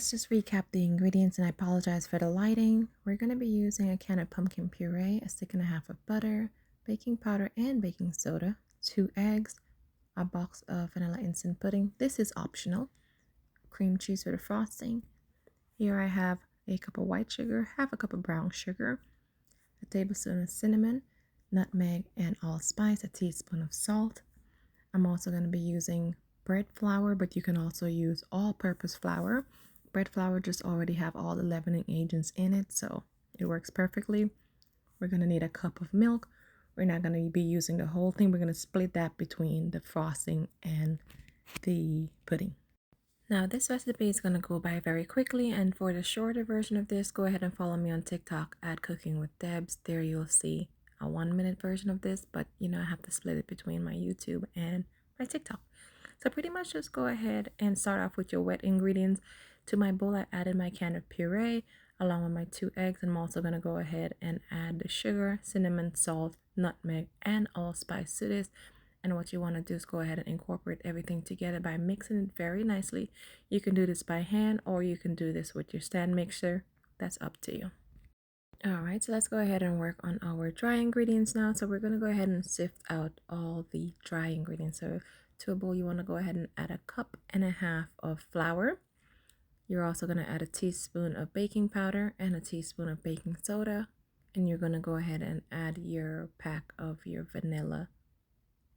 let's just recap the ingredients, and I apologize for the lighting. We're going to be using a can of pumpkin puree, a stick and a half of butter, baking powder and baking soda, 2 eggs, a box of vanilla instant pudding. This is optional. Cream cheese for the frosting. Here I have a cup of white sugar, half a cup of brown sugar, a tablespoon of cinnamon, nutmeg and allspice, a teaspoon of salt. I'm also going to be using bread flour, but you can also use all-purpose flour. Bread flour just already have all the leavening agents in it, so it works perfectly. We're going to need a cup of milk. We're not going to be using the whole thing. We're going to split that between the frosting and the pudding. Now this recipe is going to go by very quickly, and for the shorter version of this, go ahead and follow me on TikTok at Cooking with Debs. There you'll see a 1-minute version of this, but I have to split it between my YouTube and my TikTok. So pretty much just go ahead and start off with your wet ingredients. To my bowl, I added my can of puree along with my 2 eggs. I'm also going to go ahead and add the sugar, cinnamon, salt, nutmeg, and allspice to this. And what you want to do is go ahead and incorporate everything together by mixing it very nicely. You can do this by hand, or you can do this with your stand mixer. That's up to you. Alright, so let's go ahead and work on our dry ingredients now. So we're going to go ahead and sift out all the dry ingredients. So to a bowl, you want to go ahead and add a cup and a half of flour. You're also going to add a teaspoon of baking powder and a teaspoon of baking soda. And you're going to go ahead and add your pack of your vanilla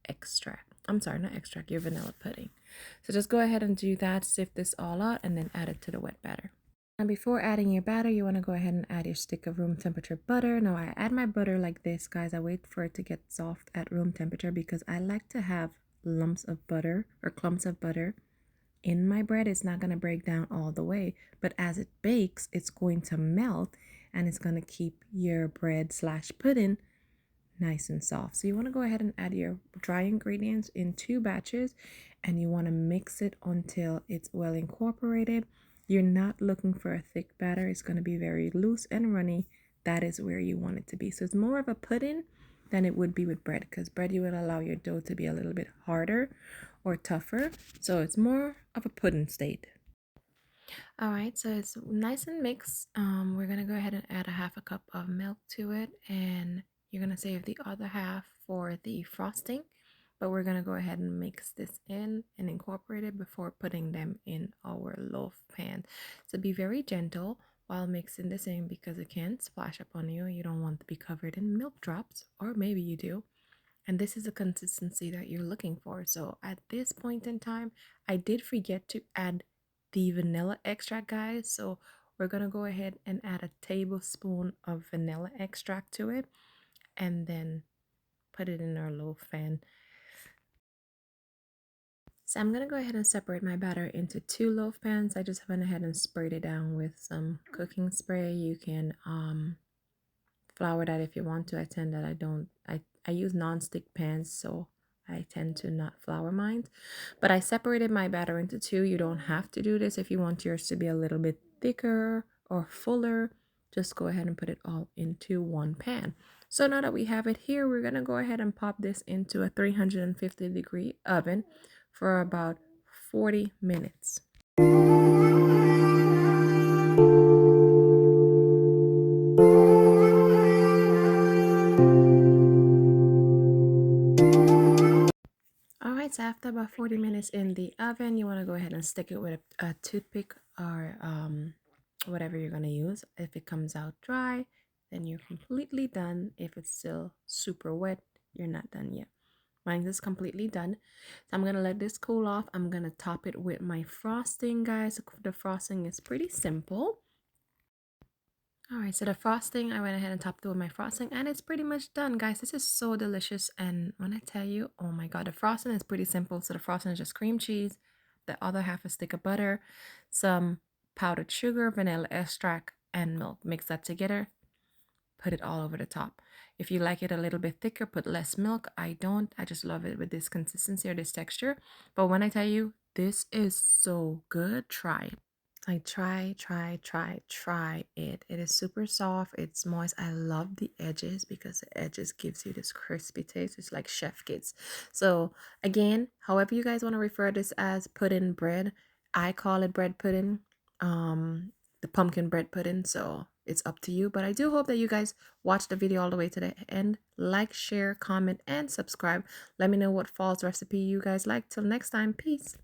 extract. I'm sorry, not extract, your vanilla pudding. So just go ahead and do that, sift this all out, and then add it to the wet batter. And before adding your batter, you want to go ahead and add your stick of room temperature butter. Now I add my butter like this, guys. I wait for it to get soft at room temperature because I like to have lumps of butter or clumps of butter in my bread. It's not going to break down all the way, but as it bakes, it's going to melt and it's going to keep your bread / pudding nice and soft. So you want to go ahead and add your dry ingredients in 2 batches, and you want to mix it until it's well incorporated. You're not looking for a thick batter. It's going to be very loose and runny. That is where you want it to be. So it's more of a pudding than it would be with bread, because bread you would allow your dough to be a little bit harder or tougher. So it's more of a pudding state. All right, so it's nice and mixed. We're gonna go ahead and add a half a cup of milk to it, and you're gonna save the other half for the frosting. But we're gonna go ahead and mix this in and incorporate it before putting them in our loaf pan. So be very gentle while mixing this in because it can splash up on you. You don't want to be covered in milk drops, or maybe you do. And this is the consistency that you're looking for. So at this point in time, I did forget to add the vanilla extract, guys. So we're going to go ahead and add a tablespoon of vanilla extract to it and then put it in our loaf pan. So I'm going to go ahead and separate my batter into 2 loaf pans. I just went ahead and sprayed it down with some cooking spray. You can flour that if you want to. I use non-stick pans, so I tend to not flour mine. But I separated my batter into 2. You don't have to do this. If you want yours to be a little bit thicker or fuller, just go ahead and put it all into 1 pan. So now that we have it here, we're going to go ahead and pop this into a 350-degree oven for about 40 minutes. Alright, so after about 40 minutes in the oven, you want to go ahead and stick it with a toothpick or whatever you're going to use. If it comes out dry, then you're completely done. If it's still super wet, you're not done yet. Mine is completely done. So I'm going to let this cool off. I'm going to top it with my frosting, guys. The frosting is pretty simple. Alright, so the frosting, I went ahead and topped it with my frosting, and it's pretty much done, guys. This is so delicious, and when I tell you, oh my god, the frosting is pretty simple. So the frosting is just cream cheese, the other half a stick of butter, some powdered sugar, vanilla extract, and milk. Mix that together, put it all over the top. If you like it a little bit thicker, put less milk. I don't. I just love it with this consistency or this texture. But when I tell you, this is so good, try it. Like try it. It is super soft. It's moist. I love the edges because the edges gives you this crispy taste. It's like chef kids. So again, however you guys want to refer this as pudding bread, I call it bread pudding. the pumpkin bread pudding, so it's up to you. But I do hope that you guys watch the video all the way to the end. Like, share, comment, and subscribe. Let me know what fall's recipe you guys like. Till next time, peace.